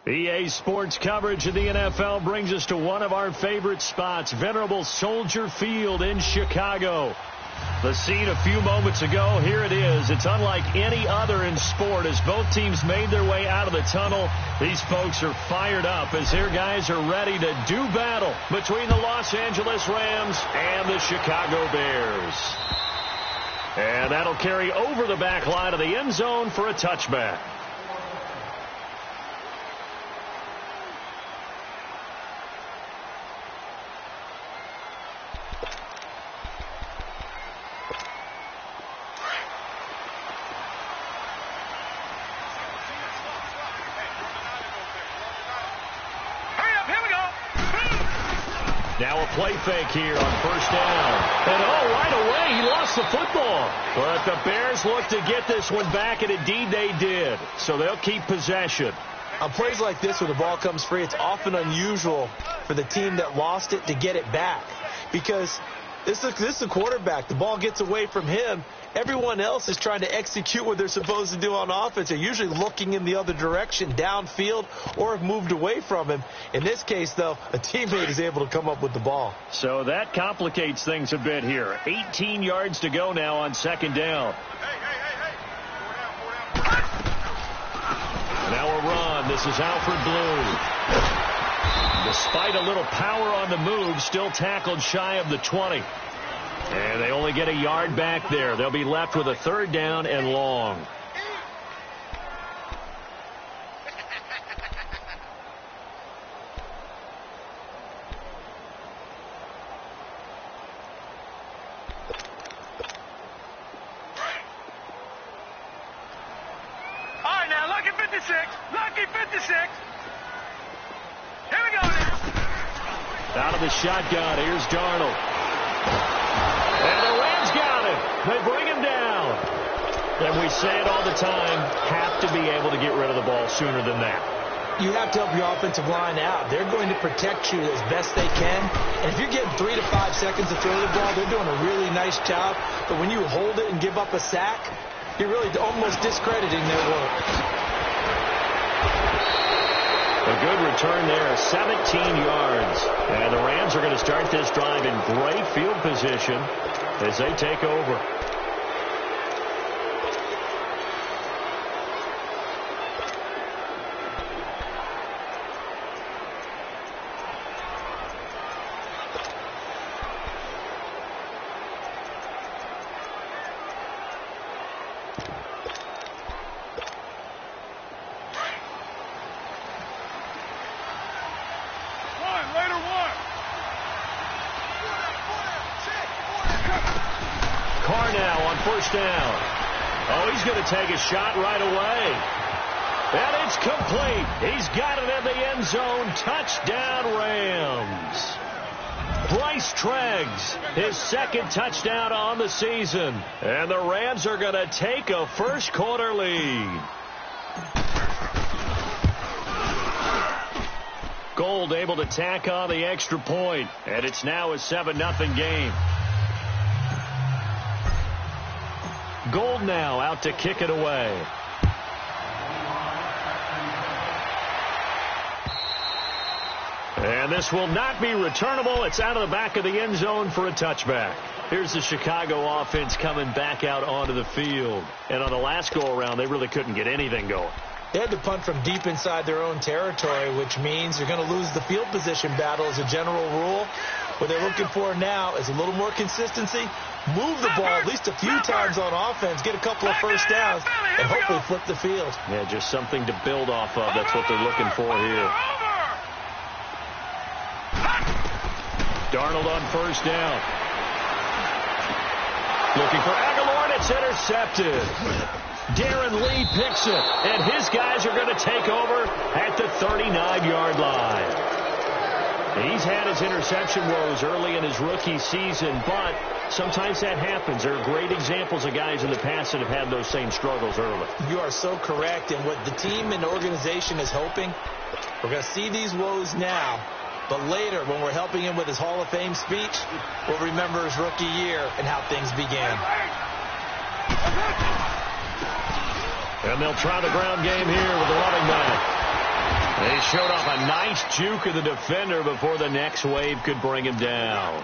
EA Sports coverage of the NFL brings us to one of our favorite spots, venerable Soldier Field in Chicago. The scene a few moments ago, here it is. It's unlike any other in sport as both teams made their way out of the tunnel. These folks are fired up as their guys are ready to do battle between the Los Angeles Rams and the Chicago Bears. And that'll carry over the back line of the end zone for a touchback. Now a play fake here on first down. And right away he lost the football. But the Bears look to get this one back, and indeed they did. So they'll keep possession. On plays like this where the ball comes free, it's often unusual for the team that lost it to get it back. Because this is the quarterback. The ball gets away from him. Everyone else is trying to execute what they're supposed to do on offense. They're usually looking in the other direction, downfield, or have moved away from him. In this case, though, a teammate is able to come up with the ball. So that complicates things a bit here. 18 yards to go now on second down. Now a run. This is Alfred Blue. Despite a little power on the move, still tackled shy of the 20. And they only get a yard back there. They'll be left with a third down and long. All right, now, lucky 56. Lucky 56. Here we go. Out of the shotgun, here's Darnold. And the Rams got him. They bring him down. And we say it all the time, have to be able to get rid of the ball sooner than that. You have to help your offensive line out. They're going to protect you as best they can. And if you're getting 3 to 5 seconds to throw the ball, they're doing a really nice job. But when you hold it and give up a sack, you're really almost discrediting their work. A good return there, 17 yards. And the Rams are going to start this drive in great field position as they take over. First down. Oh, he's going to take a shot right away. And it's complete. He's got it in the end zone. Touchdown, Rams. Bryce Treggs, his second touchdown on the season. And the Rams are going to take a first quarter lead. Gold able to tack on the extra point. And it's now a 7-0 game. Gold now out to kick it away. And this will not be returnable. It's out of the back of the end zone for a touchback. Here's the Chicago offense coming back out onto the field. And on the last go-around, they really couldn't get anything going. They had to punt from deep inside their own territory, which means you're going to lose the field position battle as a general rule. What they're looking for now is a little more consistency, move the ball at least a few times on offense, get a couple of first downs, and hopefully flip the field. Yeah, just something to build off of. That's what they're looking for here. Darnold on first down. Looking for Aguilar, and it's intercepted. Darren Lee picks it, and his guys are going to take over at the 39-yard line. He's had his interception woes early in his rookie season, but sometimes that happens. There are great examples of guys in the past that have had those same struggles early. You are so correct, and what the team and organization is hoping, we're going to see these woes now, but later when we're helping him with his Hall of Fame speech, we'll remember his rookie year and how things began. And they'll try the ground game here with the running back. They showed off a nice juke of the defender before the next wave could bring him down.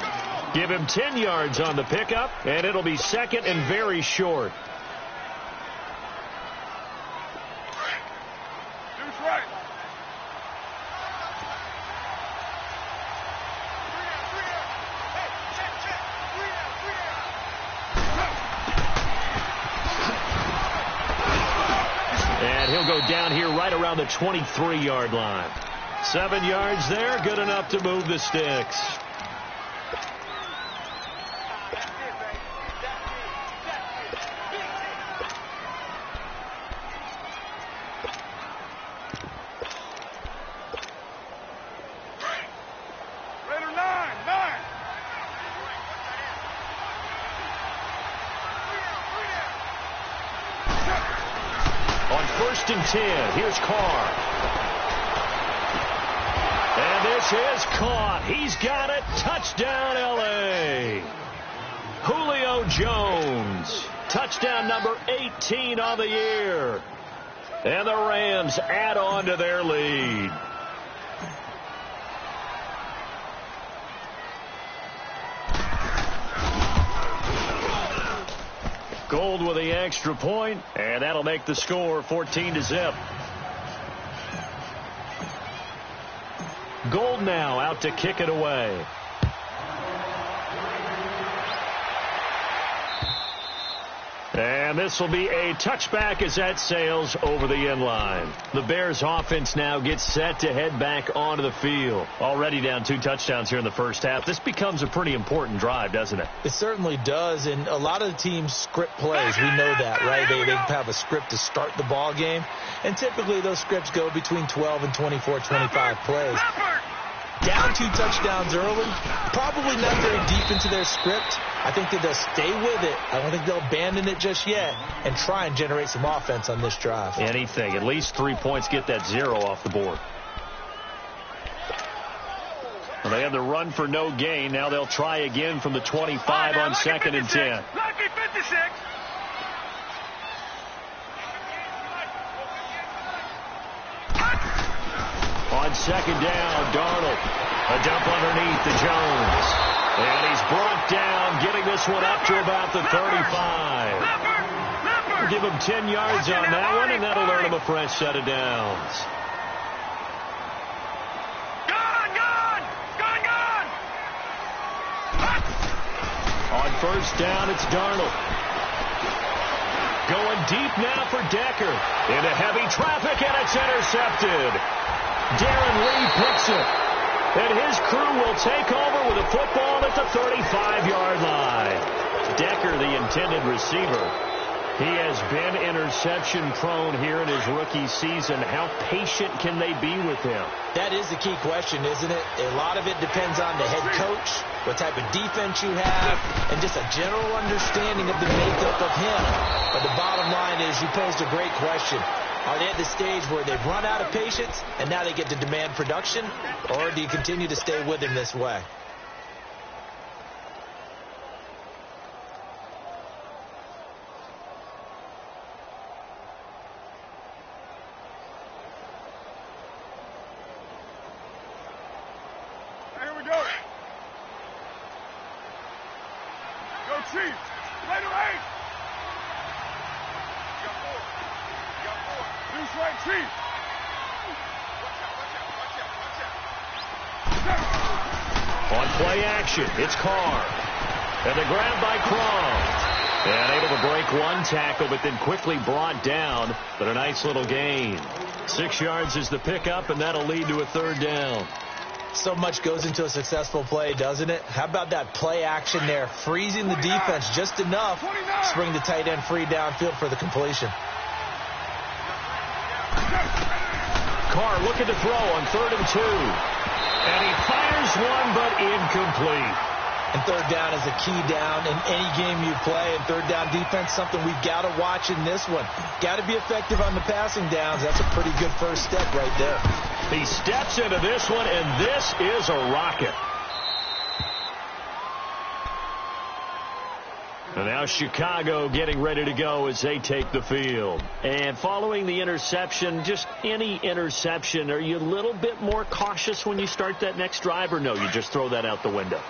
Give him 10 yards on the pickup, and it'll be second and very short. And he'll go down here right around the 23-yard line. 7 yards there, good enough to move the sticks. On 1st and 10, here's Carr. And this is caught. He's got it. Touchdown, L.A. Julio Jones. Touchdown number 18 on the year. And the Rams add on to their lead. Gold with the extra point, and that'll make the score 14-0. Gold now out to kick it away. And this will be a touchback as that sails over the end line. The Bears offense now gets set to head back onto the field. Already down 2 touchdowns here in the first half. This becomes a pretty important drive, doesn't it? It certainly does, and a lot of the teams script plays. We know that, right? They have a script to start the ball game, and typically those scripts go between 12 and 24, 25 plays. Down 2 touchdowns early, probably not very deep into their script. I think that they'll stay with it. I don't think they'll abandon it just yet and try and generate some offense on this drive. Anything. At least 3 points, get that 0 off the board. Well, they had the run for no gain. Now they'll try again from the 25 on 2nd and 10. Lucky 56. On 2nd down, Darnold. A dump underneath to Jones. And he's brought down, getting this one up to about the 35. We'll give him 10 yards on that one, and that'll earn him a fresh set of downs. Gone! On 1st down, it's Darnold. Going deep now for Decker. Into heavy traffic, and it's intercepted. Darren Lee picks it. And his crew will take over with a football at the 35-yard line. Decker, the intended receiver. He has been interception-prone here in his rookie season. How patient can they be with him? That is the key question, isn't it? A lot of it depends on the head coach, what type of defense you have, and just a general understanding of the makeup of him. But the bottom line is you posed a great question. Are they at the stage where they've run out of patience and now they get to demand production? Or do you continue to stay with him this way? Here we go. Go Chiefs. Play to 8. Deuce right, Chiefs. On play action, it's Carr. And the grab by Croft. And able to break one tackle, but then quickly brought down. But a nice little gain. 6 yards is the pickup, and that'll lead to a 3rd down. So much goes into a successful play, doesn't it? How about that play action there? Freezing the defense just enough to bring the tight end free downfield for the completion. Carr looking to throw on 3rd and 2. And he fires one, but incomplete. And 3rd down is a key down in any game you play. And 3rd down defense, something we've got to watch in this one. Got to be effective on the passing downs. That's a pretty good first step right there. He steps into this one, and this is a rocket. And now Chicago getting ready to go as they take the field. And following the interception, just any interception, are you a little bit more cautious when you start that next drive, or no, you just throw that out the window?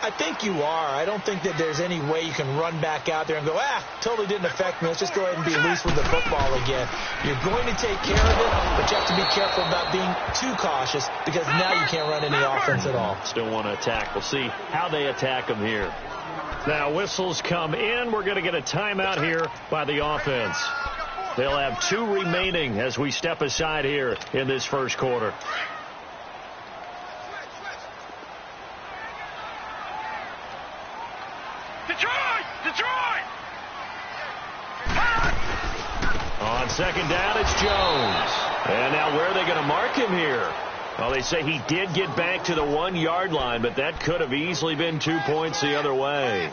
I think you are. I don't think that there's any way you can run back out there and go, totally didn't affect me. Let's just go ahead and be loose with the football again. You're going to take care of it, but you have to be careful about being too cautious because now you can't run any offense at all. Still want to attack. We'll see how they attack them here. Now whistles come in. We're going to get a timeout here by the offense. They'll have 2 remaining as we step aside here in this first quarter. Detroit! On second down, it's Jones. And now where are they going to mark him here? Well, they say he did get back to the 1-yard line, but that could have easily been 2 points the other way.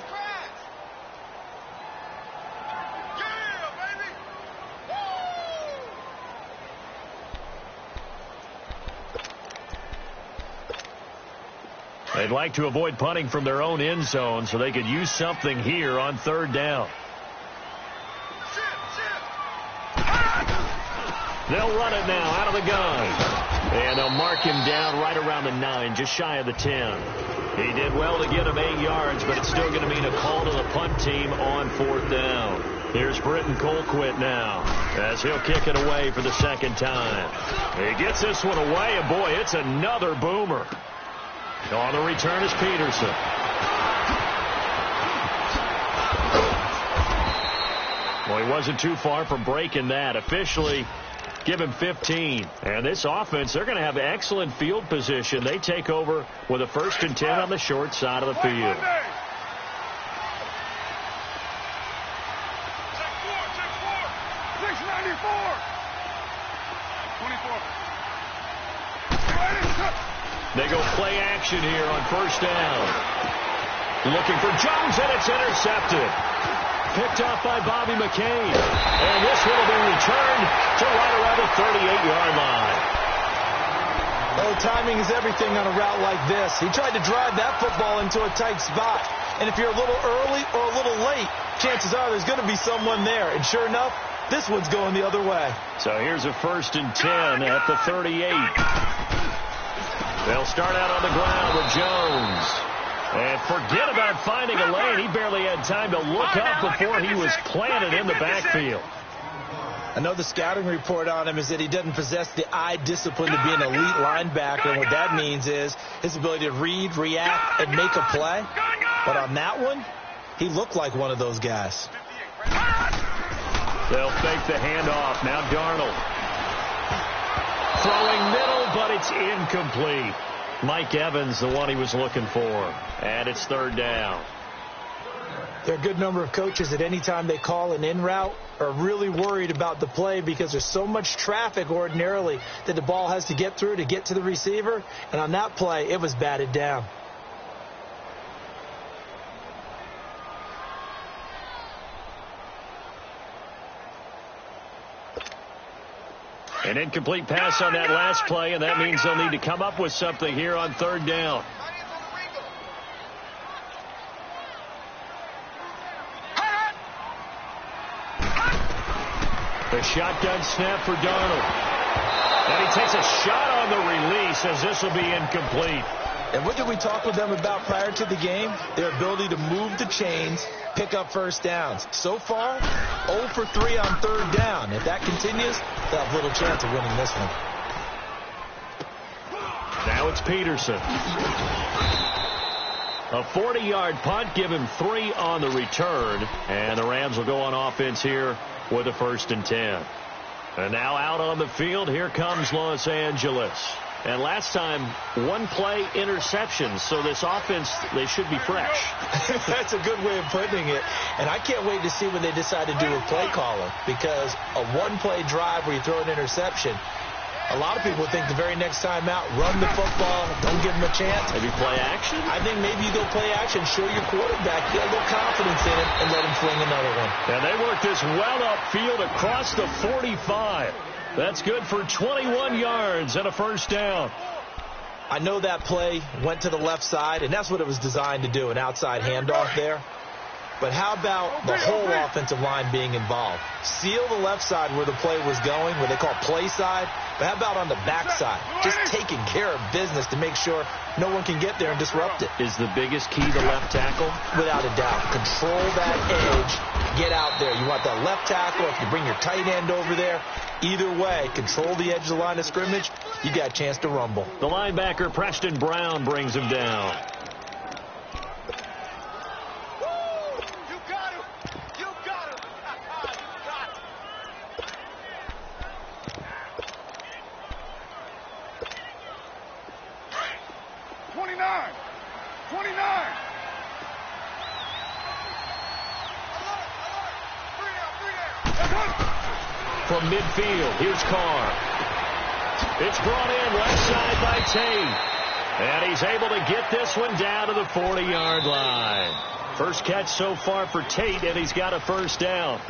They'd like to avoid punting from their own end zone so they could use something here on third down. They'll run it now out of the gun. And they'll mark him down right around the 9, just shy of the 10. He did well to get him 8 yards, but it's still going to mean a call to the punt team on 4th down. Here's Britton Colquitt now as he'll kick it away for the second time. He gets this one away, and boy, it's another boomer. On the return is Peterson. Well, he wasn't too far from breaking that. Officially, give him 15. And this offense, they're going to have excellent field position. They take over with a 1st and 10 on the short side of the field. They go play action here on 1st down. Looking for Jones, and it's intercepted. Picked off by Bobby McCain. And this will be returned to right around the 38-yard line. Oh, timing is everything on a route like this. He tried to drive that football into a tight spot. And if you're a little early or a little late, chances are there's going to be someone there. And sure enough, this one's going the other way. So here's a 1st and 10 at the 38. They'll start out on the ground with Jones. And forget about finding a lane. He barely had time to look up before he was planted in the backfield. I know the scouting report on him is that he doesn't possess the eye discipline to be an elite linebacker. And what that means is his ability to read, react, and make a play. But on that one, he looked like one of those guys. They'll fake the handoff. Now Darnold. Throwing middle, but it's incomplete. Mike Evans, the one he was looking for. And it's 3rd down. There are a good number of coaches that any time they call an in route are really worried about the play because there's so much traffic ordinarily that the ball has to get through to get to the receiver. And on that play, it was batted down. An incomplete pass on that last play, and that means they'll need to come up with something here on 3rd down. The shotgun snap for Darnold. And he takes a shot on the release as this will be incomplete. And what did we talk with them about prior to the game? Their ability to move the chains, pick up 1st downs. So far, 0 for 3 on 3rd down. If that continues, they'll have little chance of winning this one. Now it's Peterson. A 40-yard punt, give him 3 on the return. And the Rams will go on offense here with a 1st and 10. And now out on the field, here comes Los Angeles. And last time, 1-play interception. So this offense, they should be fresh. That's a good way of putting it. And I can't wait to see when they decide to do a play caller. Because a 1-play drive where you throw an interception, a lot of people think the very next time out, run the football, don't give them a chance. Maybe play action? I think maybe you go play action, show your quarterback, get a little confidence in him, and let him fling another one. And they work this well upfield across the 45. That's good for 21 yards and a 1st down. I know that play went to the left side, and that's what it was designed to do, an outside handoff there. But how about the whole offensive line being involved? Seal the left side where the play was going, where they call play side. But how about on the back side? Just taking care of business to make sure no one can get there and disrupt it. Is the biggest key the left tackle? Without a doubt. Control that edge. Get out there. You want that left tackle. If you bring your tight end over there, either way, control the edge of the line of scrimmage. You got a chance to rumble. The linebacker, Preston Brown, brings him down. 29. From midfield, here's Carr. It's brought in left side by Tate. And he's able to get this one down to the 40-yard line. First catch so far for Tate, and he's got a first down.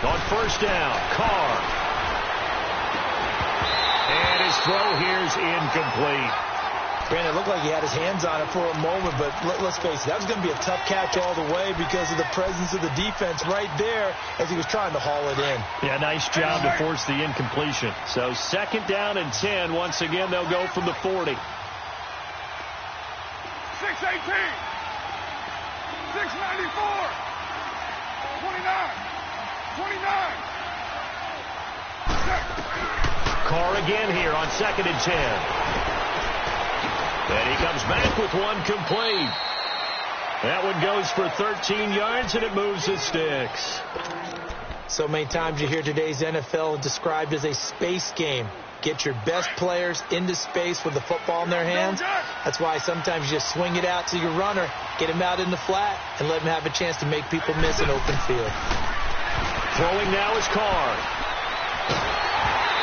On first down, Carr. And his throw here's incomplete. Brandon, it looked like he had his hands on it for a moment, but let's face it, that was going to be a tough catch all the way because of the presence of the defense right there as he was trying to haul it in. Yeah, nice job to force the incompletion. So second down and 10. Once again, they'll go from the 40. 6-18. 6-94. 29. 29. Carr again here on second and 10. And he comes back with one complete. That one goes for 13 yards, and it moves the sticks. So many times you hear today's NFL described as a space game. Get your best players into space with the football in their hands. That's why sometimes you just swing it out to your runner, get him out in the flat, and let him have a chance to make people miss an open field. Throwing now is Carr.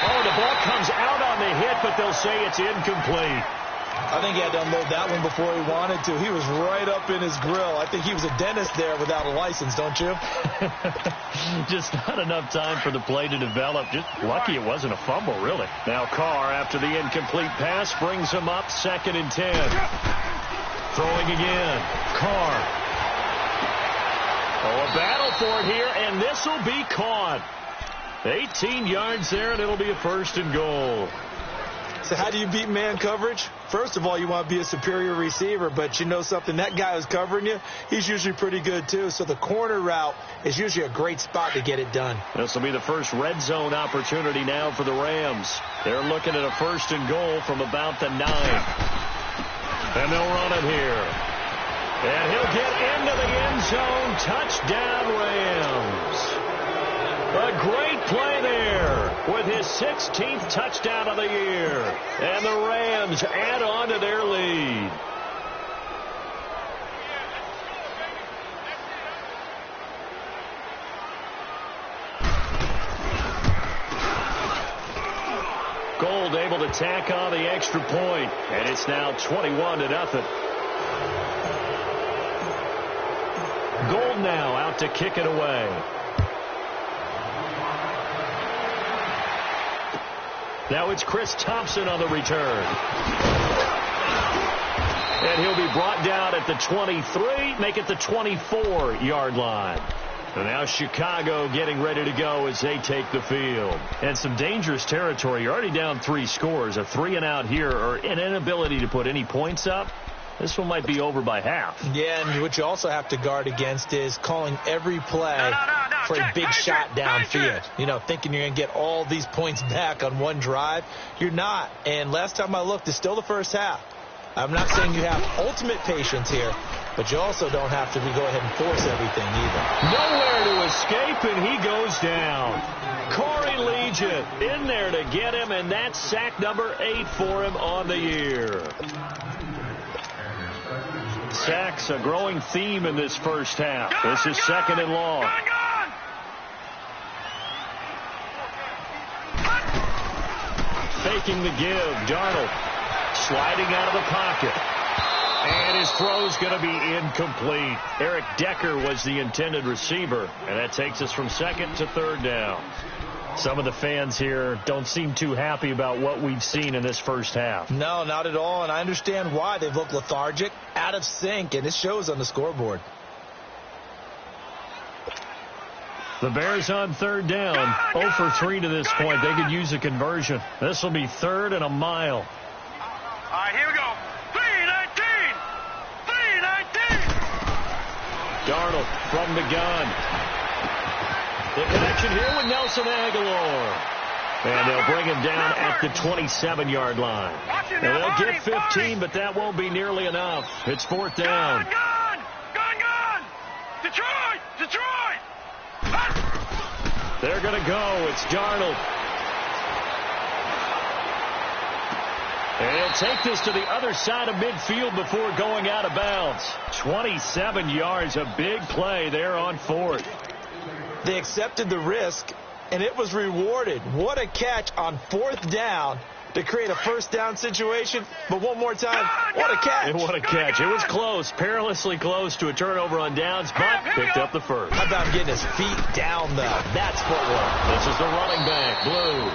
Oh, the ball comes out on the hit, but they'll say it's incomplete. I think he had to unload that one before he wanted to. He was right up in his grill. I think he was a dentist there without a license, don't you? Just not enough time for the play to develop. Just lucky it wasn't a fumble, really. Now Carr, after the incomplete pass, brings him up second and 10. Throwing again. Carr. Oh, a battle for it here, and this will be caught. 18 yards there, and it'll be a first and goal. So how do you beat man coverage? First of all, you want to be a superior receiver, but you know something, that guy who's covering you, he's usually pretty good too. So the corner route is usually a great spot to get it done. This will be the first red zone opportunity now for the Rams. They're looking at a first and goal from about the 9. And they'll run it here. And he'll get into the end zone. Touchdown, Rams. A great play there with his 16th touchdown of the year. And the Rams add on to their lead. Gold able to tack on the extra point, and it's now 21-0. Gold now out to kick it away. Now it's Chris Thompson on the return. And he'll be brought down at the 23, make it the 24-yard line. And now Chicago getting ready to go as they take the field. And some dangerous territory. You're already down 3 scores. A 3-and-out here, or an inability to put any points up. This one might be over by half. Yeah, and what you also have to guard against is calling every play for a big shot downfield. You know, thinking you're going to get all these points back on one drive. You're not. And last time I looked, it's still the first half. I'm not saying you have ultimate patience here, but you also don't have to go ahead and force everything either. Nowhere to escape, and he goes down. Corey Legion in there to get him, and that's sack number 8 for him on the year. Sacks a growing theme in this first half. This is second and long. Faking the give. Darnold sliding out of the pocket. And his throw's going to be incomplete. Eric Decker was the intended receiver, and that takes us from second to third down. Some of the fans here don't seem too happy about what we've seen in this first half. No, not at all, and I understand why. They've looked lethargic, out of sync, and it shows on the scoreboard. The Bears on third down, 0 for 3 to this point. They could use a conversion. This will be 3rd and a mile. All right, here we go. 3-19. 3-19. Darnold from the gun. The connection here with Nelson Aguilar. And they'll bring him down at the 27-yard line. And they'll get 15, but that won't be nearly enough. It's 4th down. Gun! Detroit! They're going to go. It's Darnold. And he'll take this to the other side of midfield before going out of bounds. 27 yards, a big play there on 4th. They accepted the risk, and it was rewarded. What a catch on 4th down to create a first down situation. But one more time, what a catch. And what a catch. It was close, perilously close to a turnover on downs, but picked up the first. How about getting his feet down, though? That's footwork. This is the running back, Blue.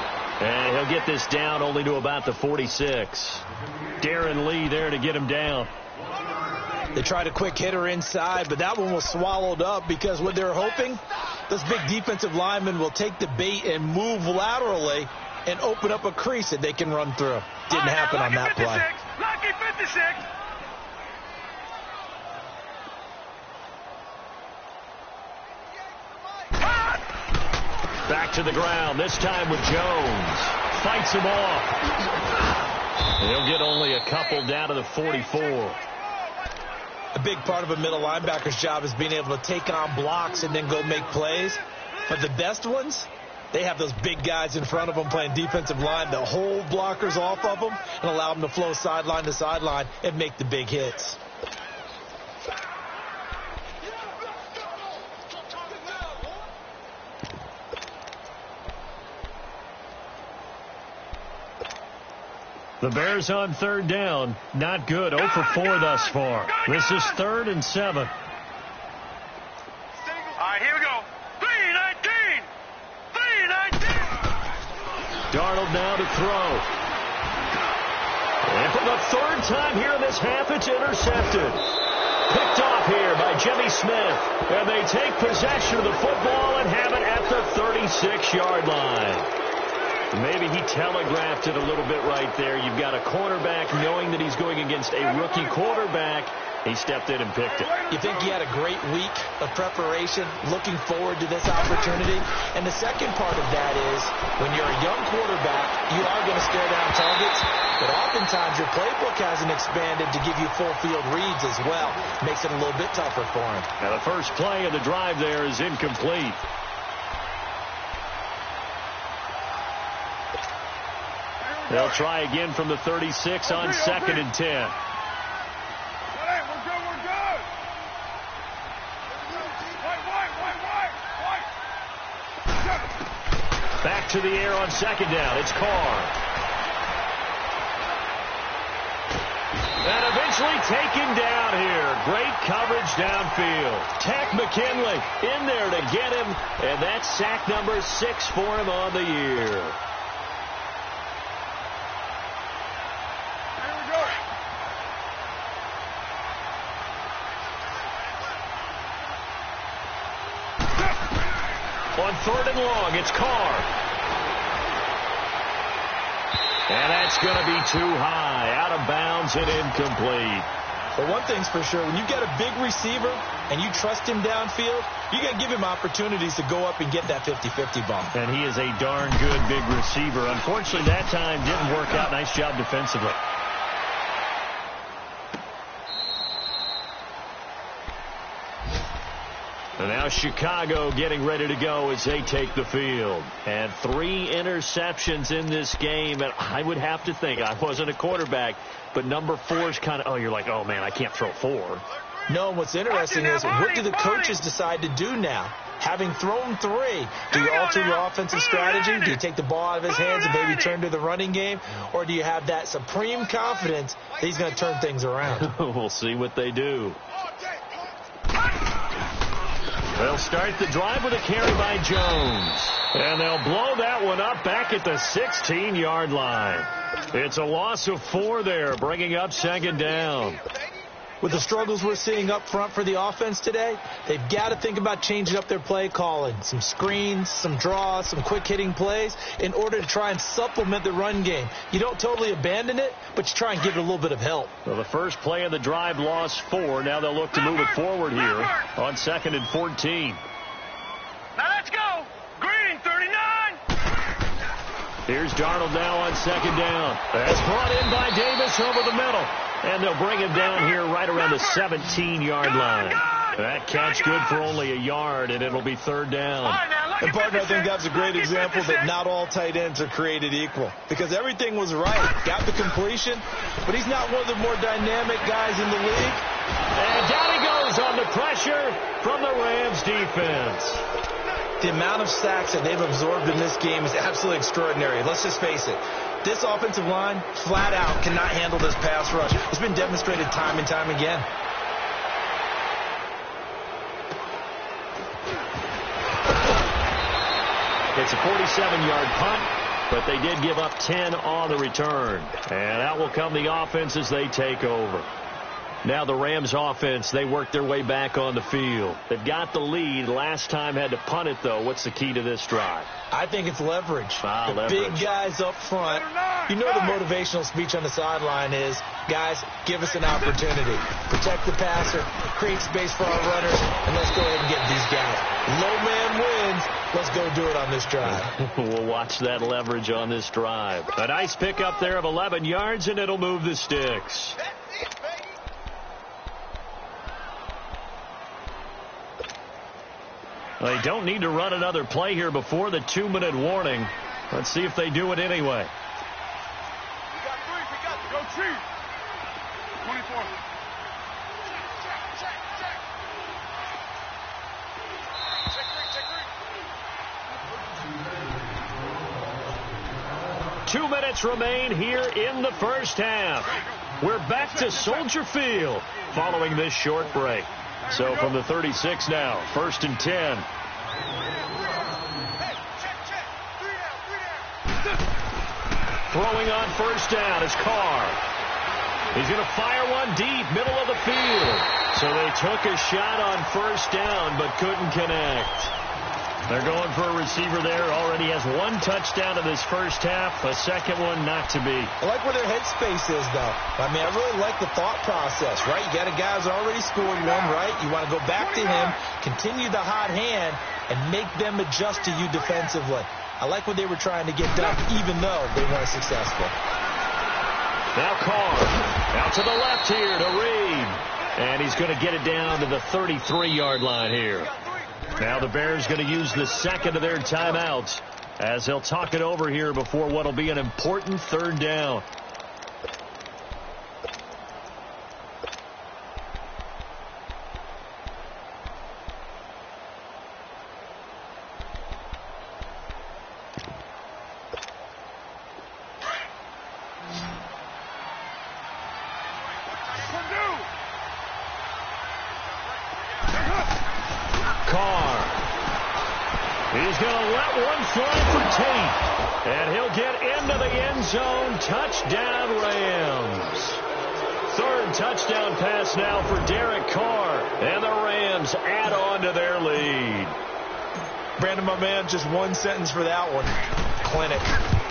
And he'll get this down only to about the 46. Darren Lee there to get him down. They tried a quick hitter inside, but that one was swallowed up because what they're hoping, this big defensive lineman will take the bait and move laterally and open up a crease that they can run through. Didn't happen on that play. Lucky 56. Back to the ground, this time with Jones. Fights him off. He'll get only a couple down to the 44. A big part of a middle linebacker's job is being able to take on blocks and then go make plays. But the best ones, they have those big guys in front of them playing defensive line that hold blockers off of them and allow them to flow sideline to sideline and make the big hits. The Bears on third down. Not good. 0 for 4 thus far. This is 3rd and 7. All right, here we go. 3-19. 3-19. Darnold now to throw. And for the 3rd time here in this half, it's intercepted. Picked off here by Jimmy Smith. And they take possession of the football and have it at the 36-yard line. Maybe he telegraphed it a little bit right there. You've got a cornerback knowing that he's going against a rookie quarterback. He stepped in and picked it. You think he had a great week of preparation, looking forward to this opportunity? And the second part of that is, when you're a young quarterback, you are going to stare down targets, but oftentimes your playbook hasn't expanded to give you full field reads as well. Makes it a little bit tougher for him. Now the first play of the drive there is incomplete. They'll try again from the 36 on 2nd and 10. We're good. White. Back to the air on 2nd down. It's Carr. And eventually taken down here. Great coverage downfield. Tack McKinley in there to get him. And that's sack number 6 for him on the year. On 3rd and long, it's Carr. And that's going to be too high. Out of bounds and incomplete. But one thing's for sure, when you've got a big receiver and you trust him downfield, you got to give him opportunities to go up and get that 50-50 ball. And he is a darn good big receiver. Unfortunately, that time didn't work out. Nice job defensively. And now Chicago getting ready to go as they take the field. And 3 interceptions in this game. And I would have to think, I wasn't a quarterback, but number 4 is kind of, you're like, oh, man, I can't throw 4. No, what's interesting is, what do the coaches decide to do now? Having thrown 3, do you alter your offensive strategy? Do you take the ball out of his hands and maybe turn to the running game? Or do you have that supreme confidence that he's going to turn things around? We'll see what they do. They'll start the drive with a carry by Jones. And they'll blow that one up back at the 16-yard line. It's a loss of 4 there, bringing up 2nd down. With the struggles we're seeing up front for the offense today, they've got to think about changing up their play calling. Some screens, some draws, some quick-hitting plays in order to try and supplement the run game. You don't totally abandon it, but you try and give it a little bit of help. Well, the first play of the drive lost 4. Now they'll look to move it forward here on 2nd and 14. Now let's go. Green, 39. Here's Darnold now on 2nd down. That's brought in by Davis over the middle. And they'll bring him down here right around the 17-yard line. That catch good for only a yard, and it'll be 3rd down. And, partner, I think that's a great example that not all tight ends are created equal. Because everything was right. Got the completion, but he's not one of the more dynamic guys in the league. And down he goes on the pressure from the Rams defense. The amount of sacks that they've absorbed in this game is absolutely extraordinary. Let's just face it. This offensive line, flat out, cannot handle this pass rush. It's been demonstrated time and time again. It's a 47-yard punt, but they did give up 10 on the return. And out will come the offense as they take over. Now the Rams offense, they work their way back on the field. They've got the lead. Last time had to punt it, though. What's the key to this drive? I think it's leverage. The leverage. Big guys up front. You know the motivational speech on the sideline is, guys, give us an opportunity. Protect the passer, create space for our runners, and let's go ahead and get these guys. Low man wins. Let's go do it on this drive. We'll watch that leverage on this drive. A nice pickup there of 11 yards, and it'll move the sticks. They don't need to run another play here before the 2-minute warning. Let's see if they do it anyway. We got 3. Go Chiefs. 24. 2 minutes remain here in the first half. We're back to Soldier Field following this short break. So from the 36 now, 1st and 10. Throwing on 1st down is Carr. He's going to fire one deep, middle of the field. So they took a shot on 1st down, but couldn't connect. They're going for a receiver there. Already has 1 touchdown in this first half. A second one not to be. I like where their headspace is, though. I mean, I really like the thought process, right? You got a guy who's already scored one, right? You want to go back to him, continue the hot hand, and make them adjust to you defensively. I like what they were trying to get done, even though they weren't successful. Now Carr out to the left here to Reed. And he's going to get it down to the 33-yard line here. Now the Bears going to use the second of their timeouts as they'll talk it over here before what will be an important 3rd down. He's going to let one fly for Tate. And he'll get into the end zone. Touchdown, Rams. 3rd touchdown pass now for Derek Carr. And the Rams add on to their lead. Brandon, my man, just 1 sentence for that one. Clinic.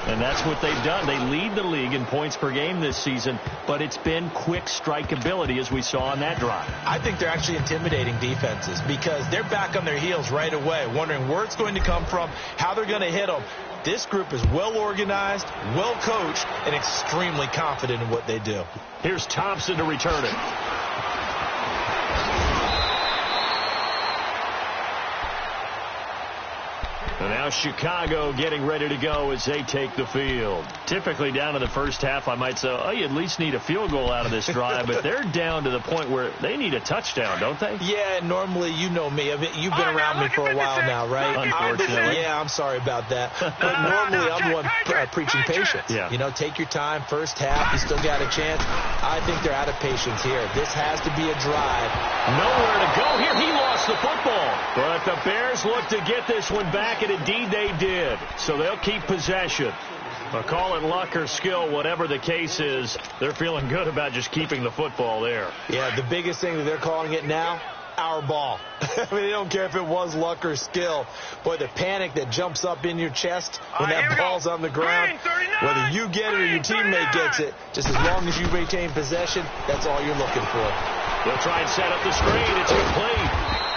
And that's what they've done. They lead the league in points per game this season, but it's been quick strike ability as we saw on that drive. I think they're actually intimidating defenses because they're back on their heels right away, wondering where it's going to come from, how they're going to hit them. This group is well organized, well coached, and extremely confident in what they do. Here's Thompson to return it. And now Chicago getting ready to go as they take the field. Typically down in the first half, I might say, oh, you at least need a field goal out of this drive, but they're down to the point where they need a touchdown, don't they? Yeah, normally, you know me. You've been around me for a while now, right? Unfortunately. Yeah, I'm sorry about that. But normally, I'm the one preaching patience. Yeah. You know, take your time. First half, you still got a chance. I think they're out of patience here. This has to be a drive. Nowhere to go here. He lost the football. But the Bears look to get this one back, and indeed they did. So they'll keep possession. But call it luck or skill, whatever the case is, they're feeling good about just keeping the football there. Yeah, the biggest thing that they're calling it now, our ball. I mean, they don't care if it was luck or skill. Boy, the panic that jumps up in your chest when that ball's on the ground, whether you get it or your teammate gets it, just as long as you retain possession, that's all you're looking for. They'll try and set up the screen. It's complete.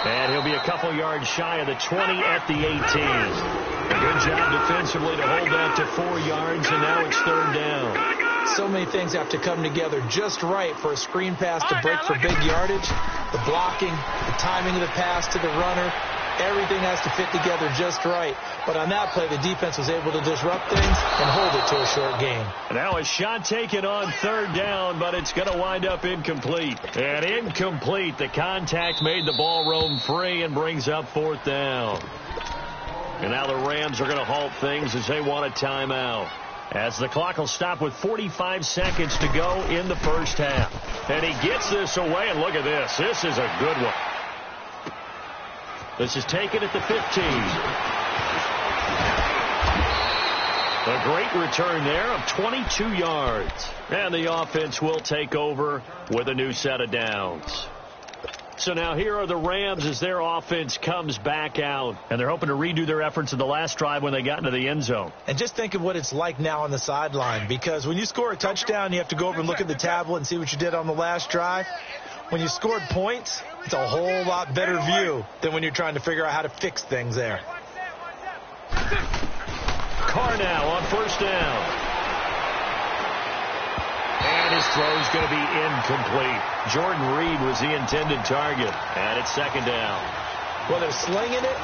And he'll be a couple yards shy of the 20 at the 18. A good job defensively to hold that to 4 yards, and now it's third down. So many things have to come together just right for a screen pass to break for big yardage. The blocking, the timing of the pass to the runner, everything has to fit together just right. But on that play, the defense was able to disrupt things and hold it to a short gain. Now a shot taken on third down, but it's going to wind up incomplete. And incomplete. The contact made the ball roam free and brings up fourth down. And now the Rams are going to halt things as they want a timeout. As the clock will stop with 45 seconds to go in the first half. And he gets this away, and look at this. This is a good one. This is taken at the 15. A great return there of 22 yards. And the offense will take over with a new set of downs. So now here are the Rams as their offense comes back out. And they're hoping to redo their efforts in the last drive when they got into the end zone. And just think of what it's like now on the sideline. Because when you score a touchdown, you have to go over and look at the tablet and see what you did on the last drive. When you scored points, it's a whole lot better view than when you're trying to figure out how to fix things there. Carr now on first down. And his throw's going to be incomplete. Jordan Reed was the intended target. And it's second down. Well, they're slinging it.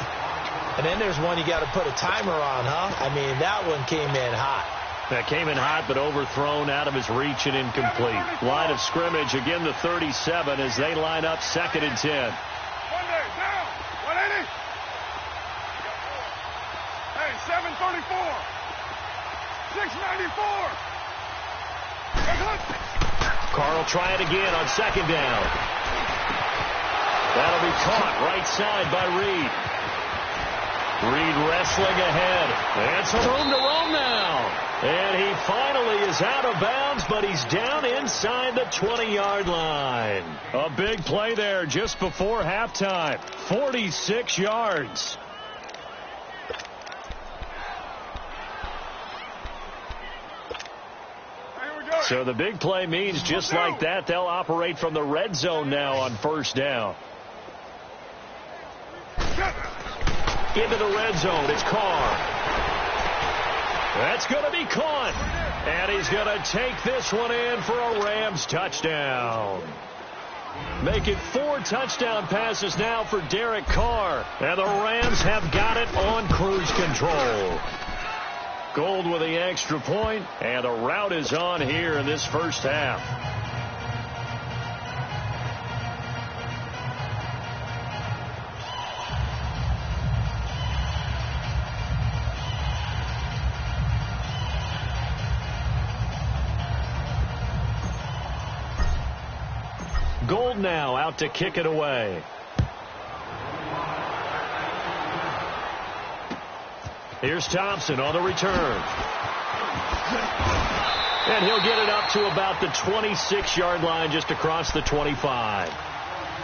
And then there's one you got to put a timer on, huh? I mean, that one came in hot. That came in hot, but overthrown out of his reach and incomplete. Line of scrimmage, again the 37 as they line up second and 10. 180. Hey, 734. 694. Carr will try it again on second down. That'll be caught right side by Reed. Reed wrestling ahead. And some room to roam now. And he finally is out of bounds, but he's down inside the 20-yard line. A big play there just before halftime. 46 yards. So the big play means just like that, they'll operate from the red zone now on first down. Into the red zone, it's Carr. That's going to be caught. And he's going to take this one in for a Rams touchdown. Make it 4 touchdown passes now for Derek Carr. And the Rams have got it on cruise control. Gold with the extra point, and the route is on here in this first half. Gold now out to kick it away. Here's Thompson on the return. And he'll get it up to about the 26-yard line just across the 25.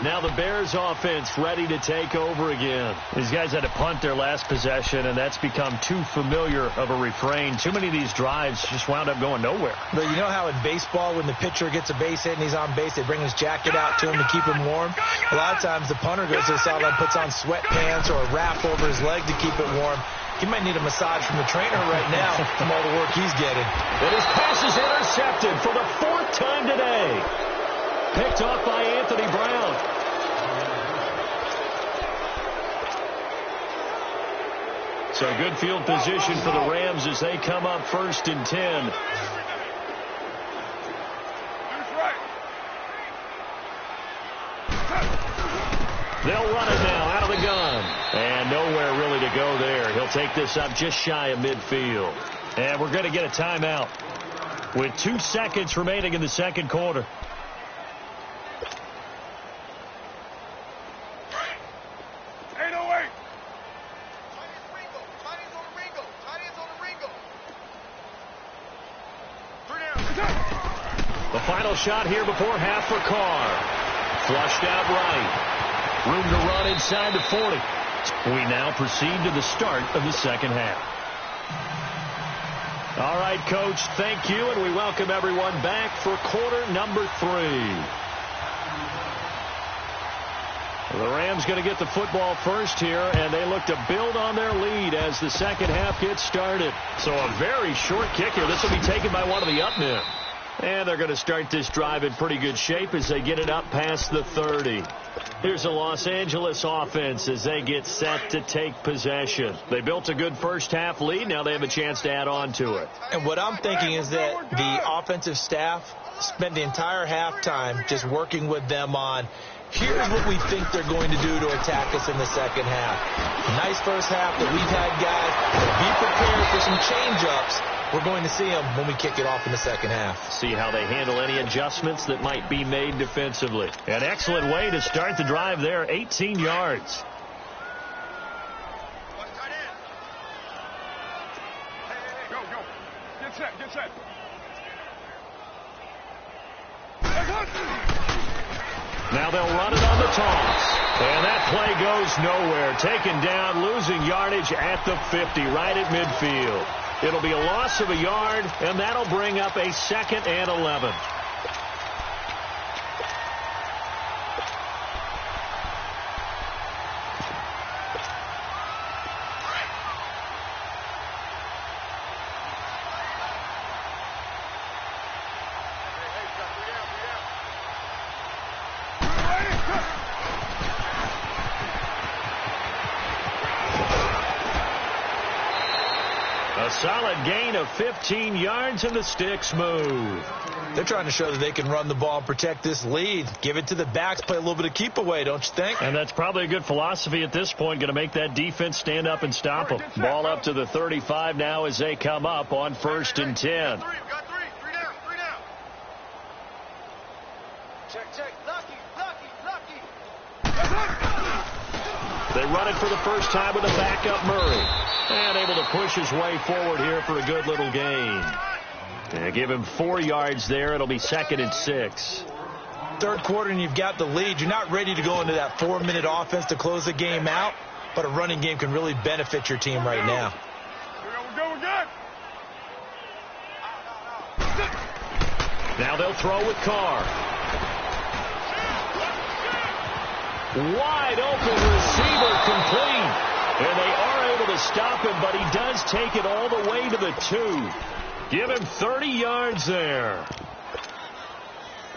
Now the Bears offense ready to take over again. These guys had to punt their last possession, and that's become too familiar of a refrain. Too many of these drives just wound up going nowhere. But you know how in baseball, when the pitcher gets a base hit and he's on base, they bring his jacket out to him to keep him warm? A lot of times the punter goes to the sideline, puts on sweatpants or a wrap over his leg to keep it warm. He might need a massage from the trainer right now from all the work he's getting. And his pass is intercepted for the 4th time today. Picked off by Anthony Brown. So good field position for the Rams as they come up 1st and 10. They'll run it now out of the gun. And nowhere really to go there. He'll take this up just shy of midfield. And we're going to get a timeout with 2 seconds remaining in the second quarter. The final shot here before half for Carr. Flushed out right. Room to run inside the 40. We now proceed to the start of the second half. All right, Coach, thank you, and we welcome everyone back for quarter number 3. The Rams going to get the football first here, and they look to build on their lead as the second half gets started. So a very short kick here. This will be taken by one of the up men. And they're going to start this drive in pretty good shape as they get it up past the 30. Here's a Los Angeles offense as they get set to take possession. They built a good first half lead. Now they have a chance to add on to it. And what I'm thinking is that the offensive staff spent the entire halftime just working with them on, here's what we think they're going to do to attack us in the second half. Nice first half that we've had, guys. Be prepared for some change-ups. We're going to see them when we kick it off in the second half. See how they handle any adjustments that might be made defensively. An excellent way to start the drive there, 18 yards. Go. Get set. Now they'll run it on the toss. And that play goes nowhere. Taken down, losing yardage at the 50, right at midfield. It'll be a loss of a yard, and that'll bring up a 2nd and 11. A solid gain of 15 yards, and the sticks move. They're trying to show that they can run the ball and protect this lead. Give it to the backs, play a little bit of keep away, don't you think? And that's probably a good philosophy at this point, going to make that defense stand up and stop them. Ball up to the 35 now as they come up on 1st and 10. Three down. Check. Lucky. They run it for the first time with a backup Murray. And able to push his way forward here for a good little gain. And give him 4 yards there. It'll be 2nd and 6. Third quarter and you've got the lead. You're not ready to go into that 4-minute offense to close the game out, but a running game can really benefit your team right now. We're good. Now they'll throw with Carr. Wide open receiver complete. And they are able to stop him, but he does take it all the way to the 2. Give him 30 yards there.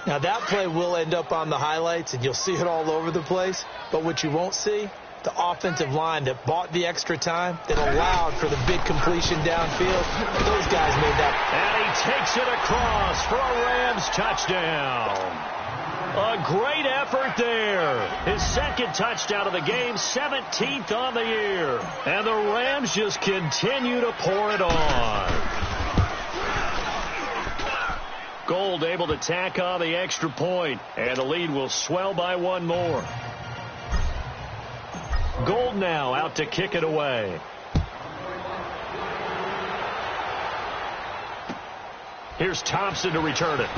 Now that play will end up on the highlights, and you'll see it all over the place. But what you won't see, the offensive line that bought the extra time, that allowed for the big completion downfield. Those guys made that. And he takes it across for a Rams touchdown. A great effort there. His 2nd touchdown of the game, 17th on the year. And the Rams just continue to pour it on. Gold able to tack on the extra point, and the lead will swell by 1 more. Gold now out to kick it away. Here's Thompson to return it.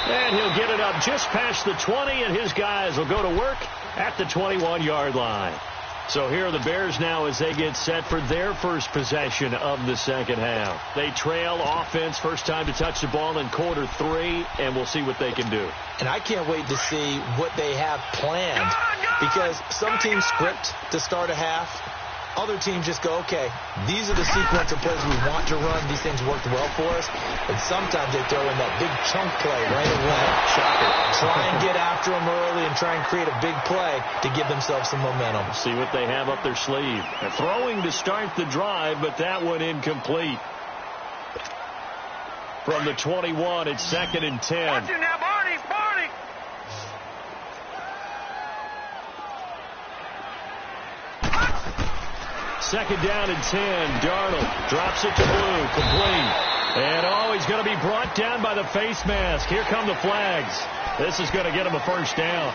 And he'll get it up just past the 20, and his guys will go to work at the 21-yard line. So here are the Bears now as they get set for their first possession of the second half. They trail offense, first time to touch the ball in quarter 3, and we'll see what they can do. And I can't wait to see what they have planned, because some teams script to start a half, Other teams just go, okay, these are the sequence of plays we want to run. These things worked well for us. And sometimes they throw in that big chunk play right away. Shocker. Try and get after them early and try and create a big play to give themselves some momentum. See what they have up their sleeve. They're throwing to start the drive, but that one incomplete. From the 21, it's 2nd and 10. Watch it now, Barney. Second down and 10. Darnold drops it to Blue. Complete. And, he's going to be brought down by the face mask. Here come the flags. This is going to get him a first down.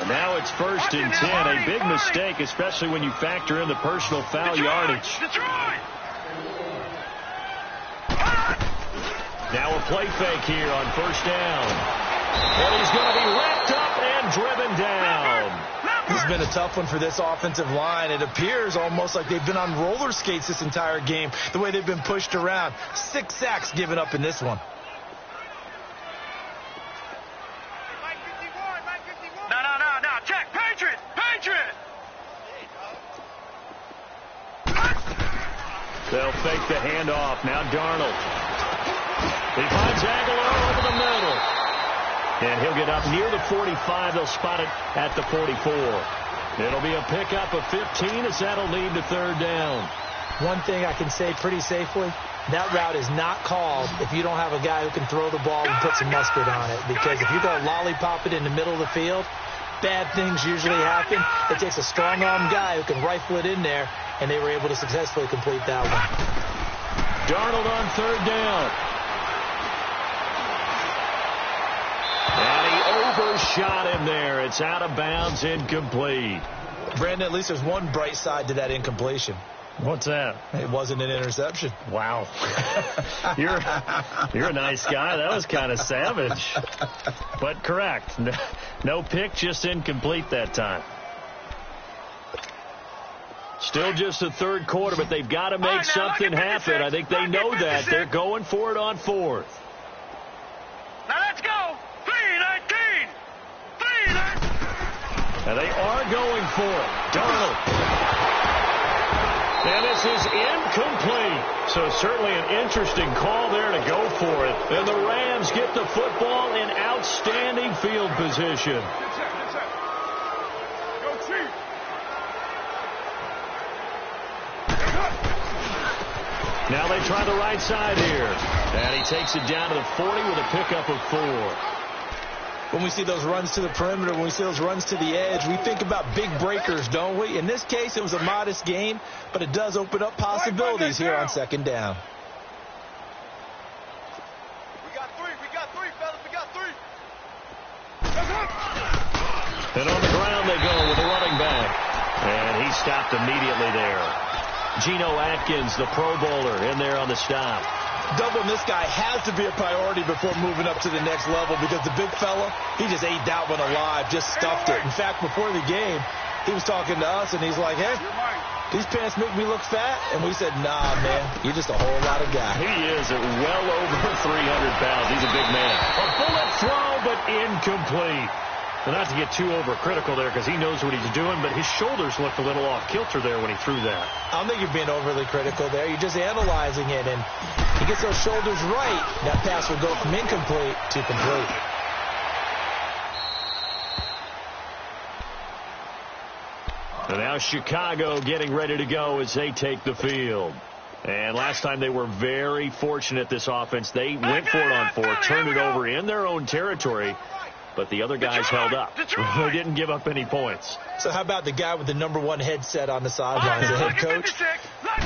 And now it's 1st and 10. A big mistake, especially when you factor in the personal foul yardage. Now a play fake here on 1st down. And he's going to be wrapped up and driven down. This has been a tough one for this offensive line. It appears almost like they've been on roller skates this entire game, the way they've been pushed around. 6 sacks given up in this one. No. Check. Patriot. They'll fake the handoff. Now Darnold. He finds Aguilar over the middle. And he'll get up near the 45. They'll spot it at the 44. It'll be a pickup of 15 as that'll lead to 3rd down. One thing I can say pretty safely, that route is not called if you don't have a guy who can throw the ball and put some mustard on it. Because if you're going to lollipop it in the middle of the field, bad things usually happen. It takes a strong-armed guy who can rifle it in there, and they were able to successfully complete that one. Darnold on 3rd down. And he overshot him there. It's out of bounds, incomplete. Brandon, at least there's one bright side to that incompletion. What's that? It wasn't an interception. Wow. You're a nice guy. That was kind of savage. But correct. No pick, just incomplete that time. Still just the 3rd quarter, but they've got to make something happen. I think they know that. They're going for it on 4th. Now let's go. 3-19. And they are going for it. Darnold. And this is incomplete. So certainly an interesting call there to go for it. And the Rams get the football in outstanding field position. Go Chief. Now they try the right side here. And he takes it down to the 40 with a pickup of 4. When we see those runs to the perimeter, when we see those runs to the edge, we think about big breakers, don't we? In this case, it was a modest game, but it does open up possibilities here on 2nd down. We got three, fellas. We got 3. And on the ground they go with the running back. And he stopped immediately there. Geno Atkins, the Pro Bowler, in there on the stop. Doubling this guy has to be a priority before moving up to the next level because the big fella, he just ate that one alive, just stuffed it. In fact, before the game, he was talking to us, and he's like, hey, these pants make me look fat. And we said, nah, man, you're just a whole lot of guy. He is at well over 300 pounds. He's a big man. A bullet throw, but incomplete. Well, not to get too overcritical there because he knows what he's doing, but his shoulders looked a little off kilter there when he threw that. I don't think you're being overly critical there. You're just analyzing it, and he gets those shoulders right. That pass will go from incomplete to complete. And now Chicago getting ready to go as they take the field. And last time they were very fortunate, this offense. They went for it on 4, turned it over in their own territory. But the other guys held up. They didn't give up any points. So how about the guy with the #1 headset on the sidelines, the head coach?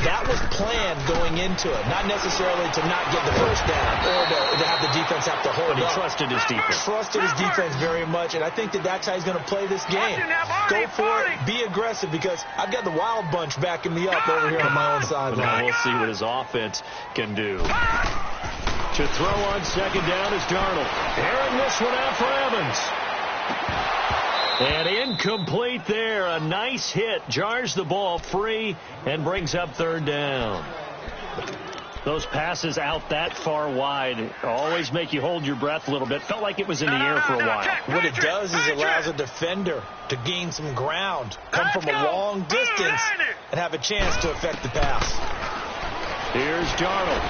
That was planned going into it. Not necessarily to not get the first down or to have the defense have to hold up. But he trusted his defense. Trusted his defense very much, and I think that's how he's going to play this game. Go for it. Be aggressive because I've got the wild bunch backing me up over here on my own sideline. Now we'll see what his offense can do. To throw on 2nd down is Darnold. Airing this one out for Evans. And incomplete there. A nice hit. Jars the ball free and brings up 3rd down. Those passes out that far wide always make you hold your breath a little bit. Felt like it was in the air for a while. What it does is it allows a defender to gain some ground, come from a long distance, and have a chance to affect the pass. Here's Darnold.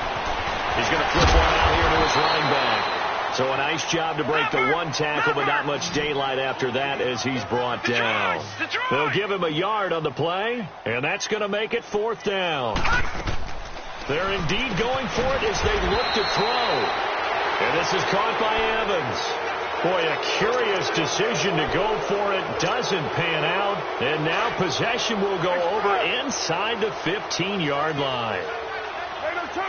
He's going to flip one out here to his running back. So a nice job to break the one tackle, but not much daylight after that as he's brought down. They'll give him a yard on the play, and that's going to make it 4th down. They're indeed going for it as they look to throw. And this is caught by Evans. Boy, a curious decision to go for it. Doesn't pan out. And now possession will go over inside the 15-yard line. 802.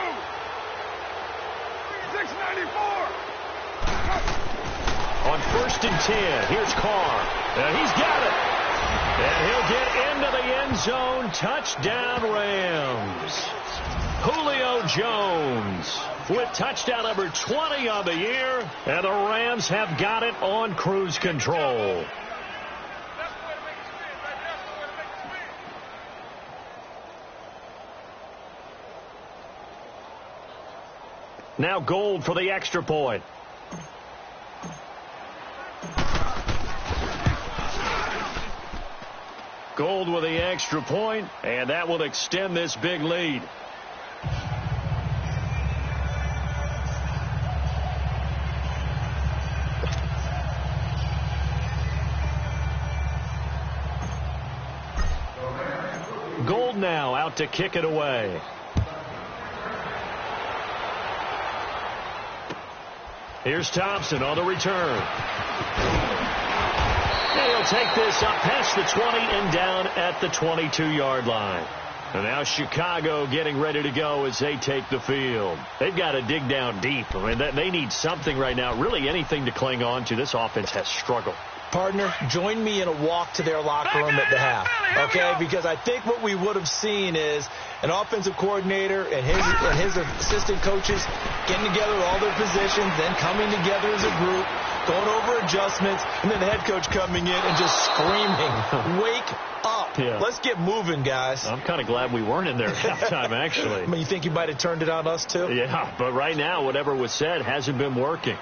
694. On 1st and 10, here's Carr. And he's got it. And he'll get into the end zone. Touchdown, Rams. Julio Jones with touchdown number 20 on the year, and the Rams have got it on cruise control. Now Gold for the extra point. Gold with the extra point, and that will extend this big lead. Gold now out to kick it away. Here's Thompson on the return. And he'll take this up past the 20 and down at the 22-yard line. And now Chicago getting ready to go as they take the field. They've got to dig down deep. I mean, they need something right now, really anything to cling on to. This offense has struggled. Partner, join me in a walk to their locker room at the half, okay? Because I think what we would have seen is an offensive coordinator and his assistant coaches getting together all their positions, then coming together as a group, going over adjustments, and then the head coach coming in and just screaming, wake up. Yeah. Let's get moving, guys. I'm kind of glad we weren't in there at halftime, actually. I mean, you think you might have turned it on us, too? Yeah, but right now, whatever was said hasn't been working.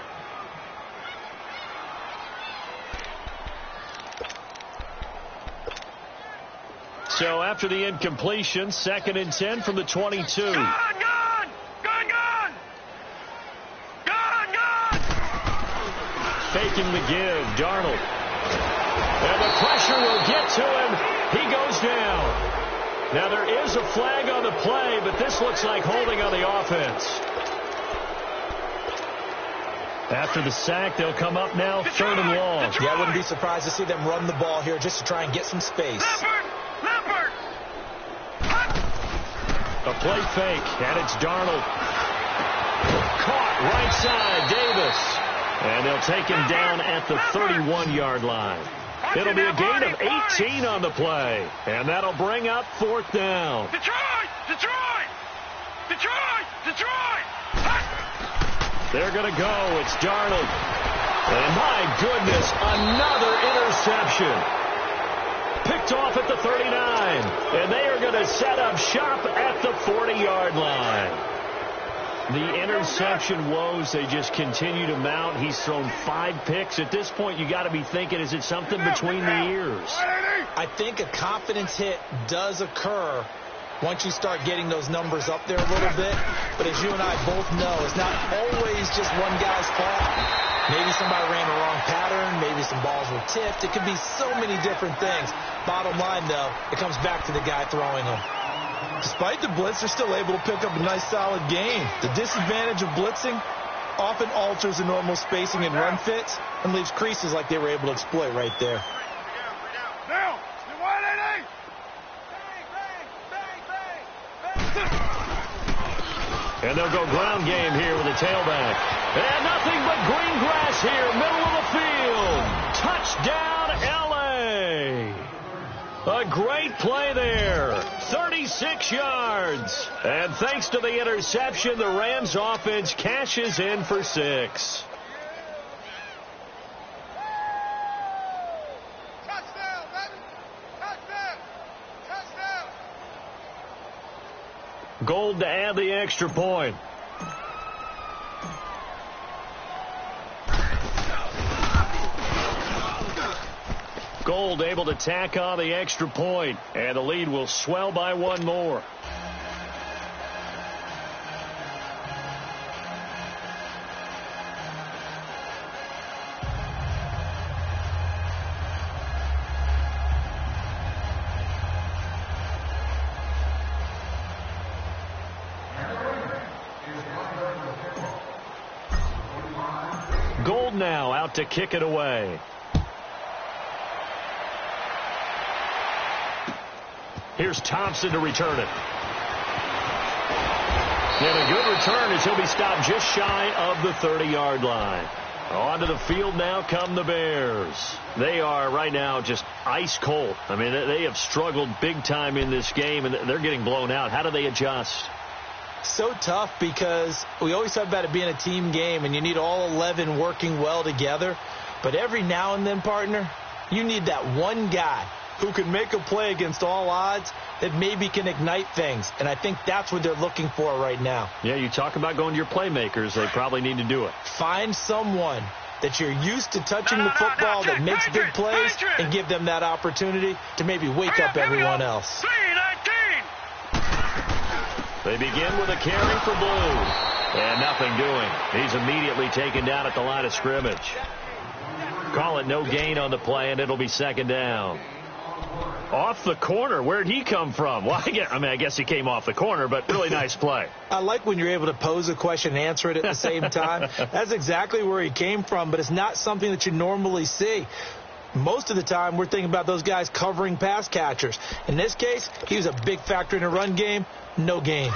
So after the incompletion, 2nd and 10 from the 22. Gone! Faking the give, Darnold. And the pressure will get to him. He goes down. Now there is a flag on the play, but this looks like holding on the offense. After the sack, they'll come up now 3rd and long. Yeah, I wouldn't be surprised to see them run the ball here just to try and get some space. Leopard! A play fake, and it's Darnold. Caught right side, Davis. And they'll take him down at the 31-yard line. It'll be a gain of 18 on the play, and that'll bring up 4th down. Detroit! They're going to go. It's Darnold. And my goodness, another interception. Picked off at the 39. And they are going to set up shop at the 40-yard line. The interception woes, they just continue to mount. He's thrown 5 picks. At this point, you got to be thinking, is it something between the ears? I think a confidence hit does occur once you start getting those numbers up there a little bit. But as you and I both know, it's not always just one guy's fault. Maybe somebody ran the wrong pattern. Maybe some balls were tipped. It could be so many different things. Bottom line, though, it comes back to the guy throwing them. Despite the blitz, they're still able to pick up a nice, solid gain. The disadvantage of blitzing often alters the normal spacing and run fits and leaves creases like they were able to exploit right there. Now, you want it? And they'll go ground game here with a tailback. And nothing but green grass here, middle of the field. Touchdown, L.A. A great play there. 36 yards. And thanks to the interception, the Rams offense cashes in for 6. Gold to add the extra point. Gold able to tack on the extra point, and the lead will swell by one more. Gold now out to kick it away. Here's Thompson to return it. And a good return as he'll be stopped just shy of the 30-yard line. Onto the field now come the Bears. They are right now just ice cold. I mean, they have struggled big time in this game, and they're getting blown out. How do they adjust? So tough because we always talk about it being a team game, and you need all 11 working well together. But every now and then, partner, you need that one guy who can make a play against all odds that maybe can ignite things. And I think that's what they're looking for right now. Yeah, you talk about going to your playmakers. They probably need to do it. Find someone that you're used to touching the football that makes big plays and give them that opportunity to maybe wake up everyone else. They begin with a carry for Blue. And nothing doing. He's immediately taken down at the line of scrimmage. Call it no gain on the play, and it'll be second down. Off the corner. Where'd he come from? Well, I guess he came off the corner, but really nice play. I like when you're able to pose a question and answer it at the same time. That's exactly where he came from, but it's not something that you normally see. Most of the time, we're thinking about those guys covering pass catchers. In this case, he was a big factor in the run game. No gain.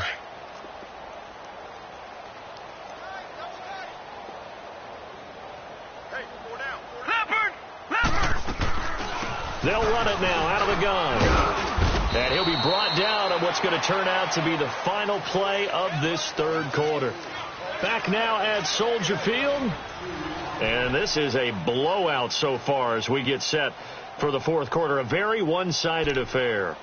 They'll run it now out of the gun. And he'll be brought down on what's going to turn out to be the final play of this third quarter. Back now at Soldier Field. And this is a blowout so far as we get set for the fourth quarter. A very one-sided affair.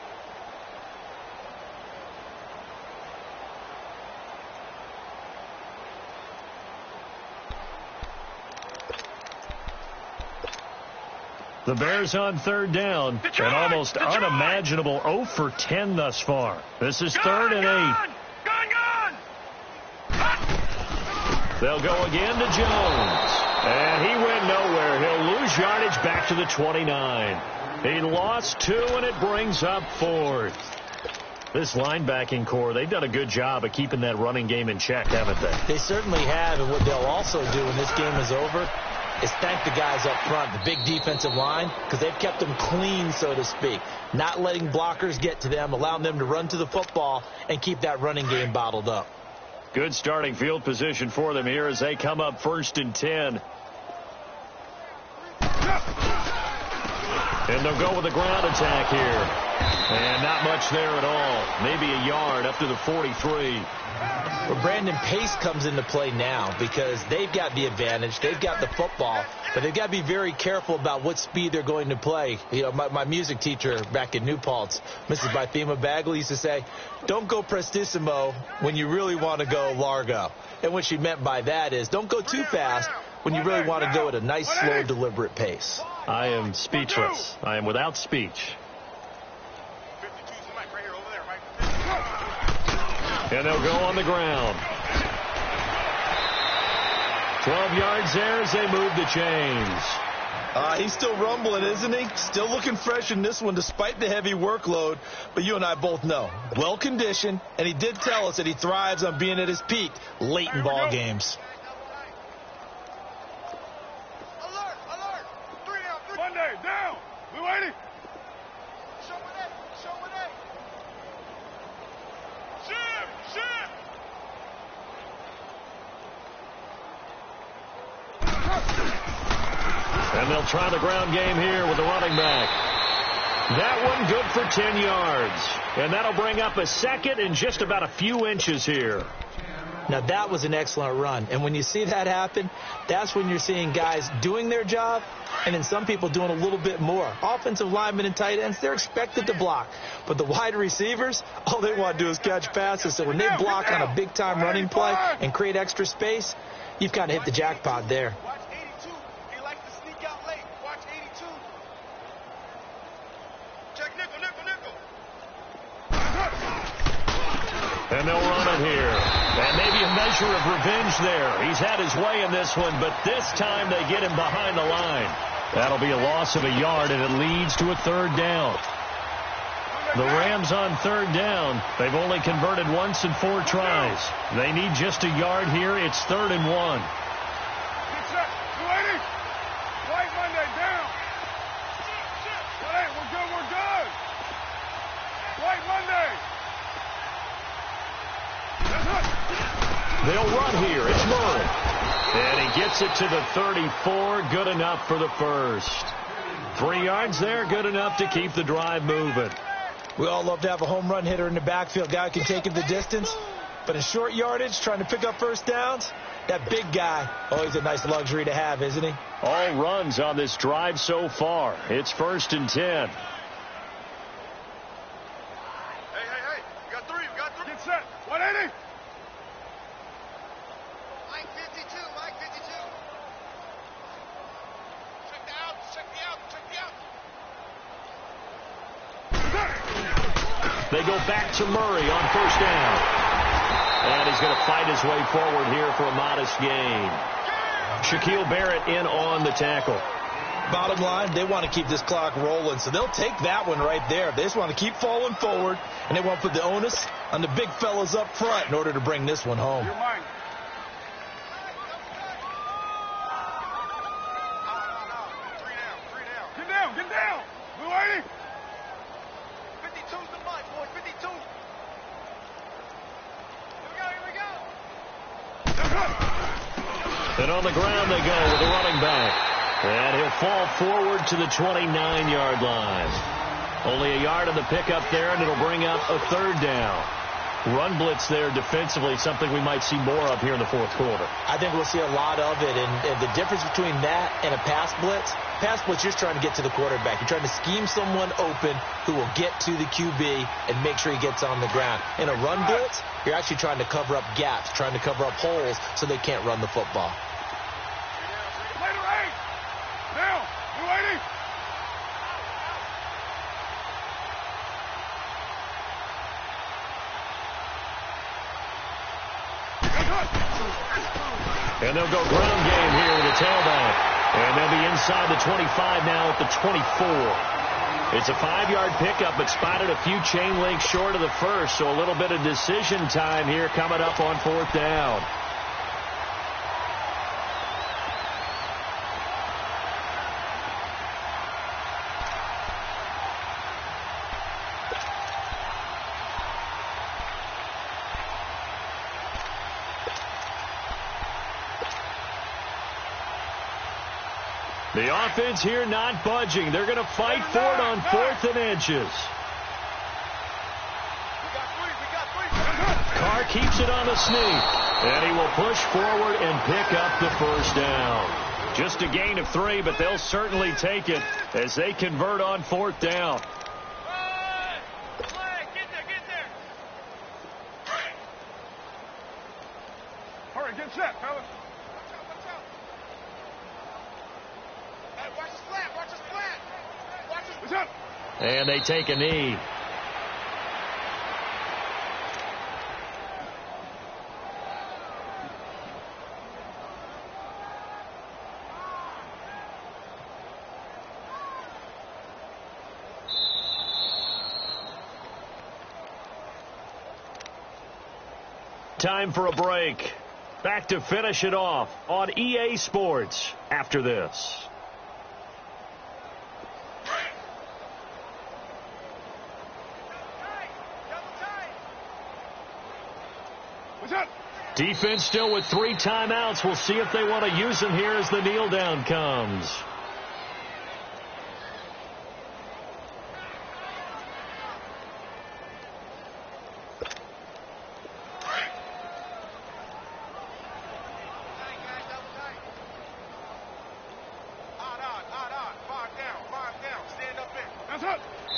The Bears on third down. An almost unimaginable 0 for 10 thus far. This is 3rd and 8. They'll go again to Jones. And he went nowhere. He'll lose yardage back to the 29. He lost 2, and it brings up 4th. This linebacking core, they've done a good job of keeping that running game in check, haven't they? They certainly have, and what they'll also do when this game is over is thank the guys up front, the big defensive line, because they've kept them clean, so to speak. Not letting blockers get to them, allowing them to run to the football and keep that running game bottled up. Good starting field position for them here as they come up 1st and 10. And they'll go with a ground attack here. And not much there at all. Maybe a yard up to the 43. Well, Brandon, pace comes into play now because they've got the advantage. They've got the football, but they've got to be very careful about what speed they're going to play. You know, my music teacher back in New Paltz, Mrs. Bythema Bagley, used to say, don't go prestissimo when you really want to go largo. And what she meant by that is don't go too fast when you really want to go at a nice, slow, deliberate pace. I am speechless. I am without speech. And they'll go on the ground. 12 yards there as they move the chains. He's still rumbling, isn't he? Still looking fresh in this one despite the heavy workload. But you and I both know, well-conditioned, and he did tell us that he thrives on being at his peak late in ball games. Alert, alert. 3 down, 3. Monday, down. Blue 80. Show it 8, show it 8. Ship. And they'll try the ground game here with the running back. That one good for 10 yards. And that'll bring up a 2nd and just about a few inches here. Now, that was an excellent run. And when you see that happen, that's when you're seeing guys doing their job and then some people doing a little bit more. Offensive linemen and tight ends, they're expected to block. But the wide receivers, all they want to do is catch passes. So when they block on a big-time running play and create extra space, you've kind of hit the jackpot there. Watch 82. He likes to sneak out late. Watch 82. Check nickel, nickel, nickel. And they'll run it here. And maybe a measure of revenge there. He's had his way in this one, but this time they get him behind the line. That'll be a loss of a yard, and it leads to a third down. The Rams on third down. They've only converted once in 4 tries. They need just a yard here. It's 3rd and 1. Get set. 280. White Monday down. Hey, we're good, we're good. White Monday. They'll run here. It's Murray. And he gets it to the 34. Good enough for the first. 3 yards there. Good enough to keep the drive moving. We all love to have a home run hitter in the backfield. Guy who can take it the distance. But in short yardage, trying to pick up first downs, that big guy, always a nice luxury to have, isn't he? All runs on this drive so far. It's 1st and 10. Hey, we got 3, we got 3. Get set. 180. Mike 52, Mike 52. Check the out, check the out, check the out. They go back to Murray on first down. And he's going to fight his way forward here for a modest gain. Shaquille Barrett in on the tackle. Bottom line, they want to keep this clock rolling, so they'll take that one right there. They just want to keep falling forward, and they want to put the onus on the big fellas up front in order to bring this one home. You're mine. Get down, get down. Blue 80. 52's the mic, boy, 52. Here we go. And on the ground they go with the running back. And he'll fall forward to the 29-yard line. Only a yard on the pickup there, and it'll bring up a 3rd down. Run blitz there defensively, something we might see more of here in the 4th quarter. I think we'll see a lot of it, and the difference between that and a pass blitz, you're trying to get to the quarterback. You're trying to scheme someone open who will get to the QB and make sure he gets on the ground. In a run blitz, you're actually trying to cover up gaps, trying to cover up holes so they can't run the football. Later 8. Down. Blue 80. And they'll go ground game here with a tailback. And they'll be inside the 25 now at the 24. It's a 5-yard pickup, but spotted a few chain links short of the first, so a little bit of decision time here coming up on 4th down. The offense here not budging. They're going to fight for it on 4th and inches. Carr keeps it on the sneak. And he will push forward and pick up the first down. Just a gain of 3, but they'll certainly take it as they convert on 4th down. Hurry, get set, fellas. And they take a knee. Time for a break. Back to finish it off on EA Sports after this. Defense still with 3 timeouts. We'll see if they want to use them here as the kneel down comes.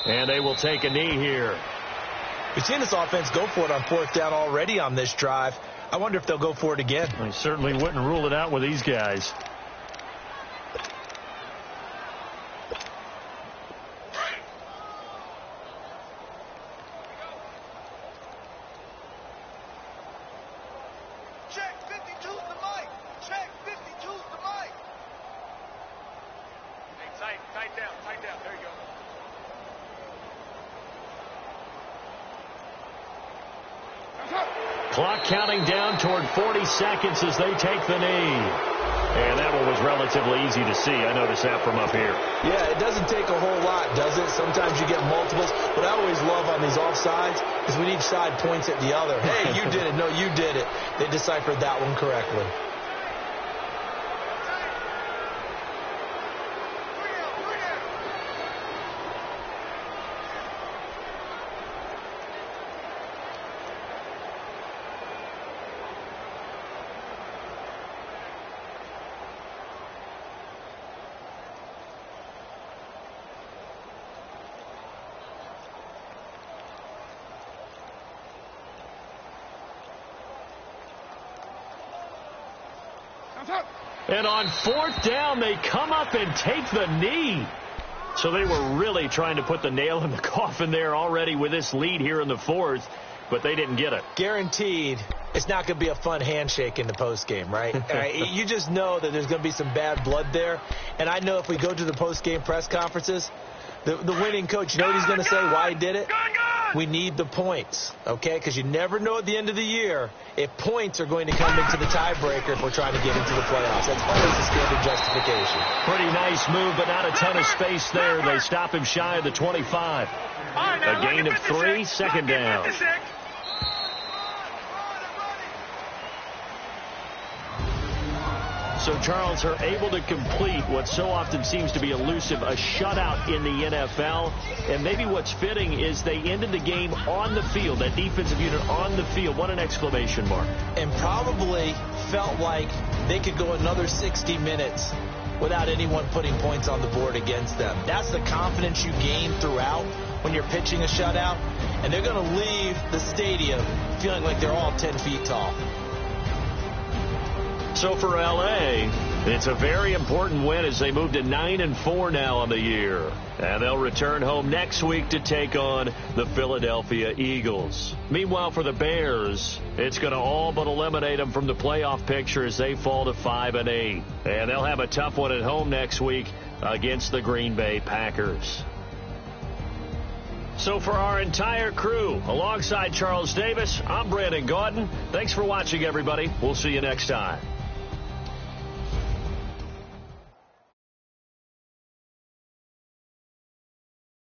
And they will take a knee here. We've seen this offense go for it on 4th down already on this drive. I wonder if they'll go for it again. I certainly wouldn't rule it out with these guys. Check 52's the mic. Check 52's the mic. Hey, tight down. There you go. Clock counting down toward 40 seconds as they take the knee. And that one was relatively easy to see. I noticed that from up here. Yeah, it doesn't take a whole lot, does it? Sometimes you get multiples. What I always love on these offsides is when each side points at the other. Hey, you did it. No, you did it. They deciphered that one correctly. And on 4th down, they come up and take the knee. So they were really trying to put the nail in the coffin there already with this lead here in the 4th, but they didn't get it. Guaranteed it's not going to be a fun handshake in the postgame, right? You just know that there's going to be some bad blood there. And I know if we go to the postgame press conferences, the winning coach, you know what he's going to say, why he did it? We need the points, okay? Because you never know at the end of the year if points are going to come into the tiebreaker if we're trying to get into the playoffs. That's always the standard justification. Pretty nice move, but not a ton of space there. They stop him shy of the 25. A gain of 3, 2nd down. So Charles are able to complete what so often seems to be elusive, a shutout in the NFL. And maybe what's fitting is they ended the game on the field, that defensive unit on the field. What an exclamation mark. And probably felt like they could go another 60 minutes without anyone putting points on the board against them. That's the confidence you gain throughout when you're pitching a shutout. And they're going to leave the stadium feeling like they're all 10 feet tall. So for L.A., it's a very important win as they move to 9-4 now on the year. And they'll return home next week to take on the Philadelphia Eagles. Meanwhile, for the Bears, it's going to all but eliminate them from the playoff picture as they fall to 5-8. And they'll have a tough one at home next week against the Green Bay Packers. So for our entire crew, alongside Charles Davis, I'm Brandon Gaudin. Thanks for watching, everybody. We'll see you next time.